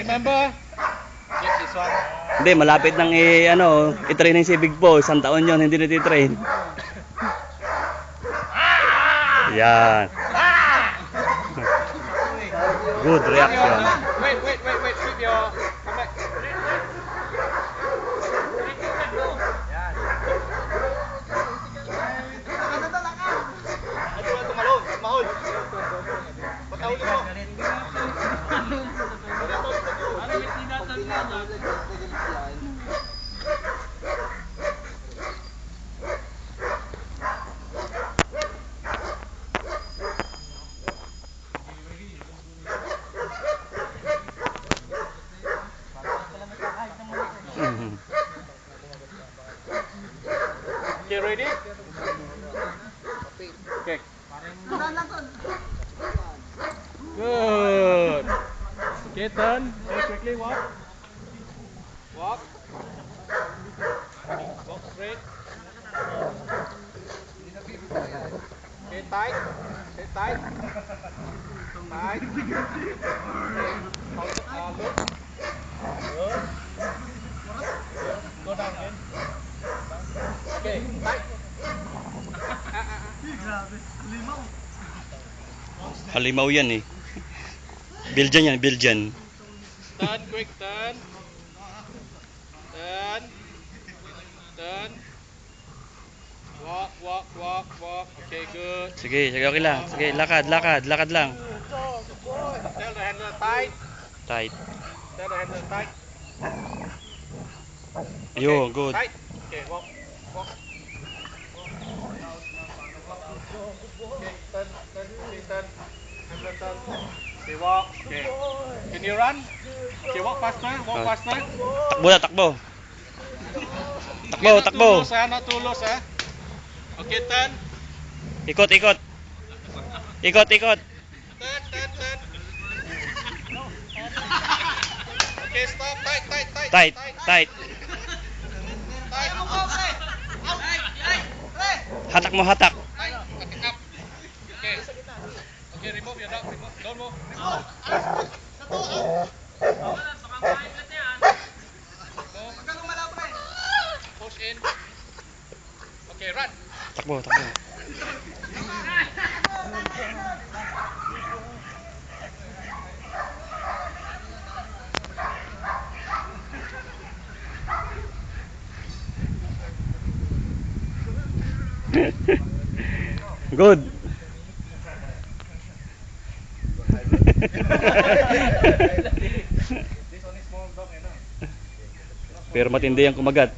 remember? Get this one. Hindi, malapit nang i-training si Big Paul. 1 taon yun, hindi natitrain. Yan. Good reaction. Wait. Keep your... Come back. Mahol. Patawin mo. Okay, ready? Okay. Good. Okay, turn. Very quickly, walk. Walk. Walk straight. Okay, tight. Okay, tight. Tight. Look. Good. Go down again. Okay, tight. Halimaw yan eh. Belgian yan, Belgian. Turn, quick turn. Turn. Turn. Walk. Okay, good. Sige, okay lang. Sige, lakad lang. Tell the handle tight. Tight. Tell the handle tight. Yo, good. Tight. Okay, walk. Okay, turn. Handle turn. Okay, walk. Okay. Can you run? Okay, walk faster. Takbo. Okay, Takbo. Not too loose, ha? Okay, turn. Ikot. Turn. Okay, stop. Tight. Tight. Hatak mo. Up. Okay, remove your dog. Don't move. Push in. Okay, run. Takbo. Good. Pero matindi ang kumagat.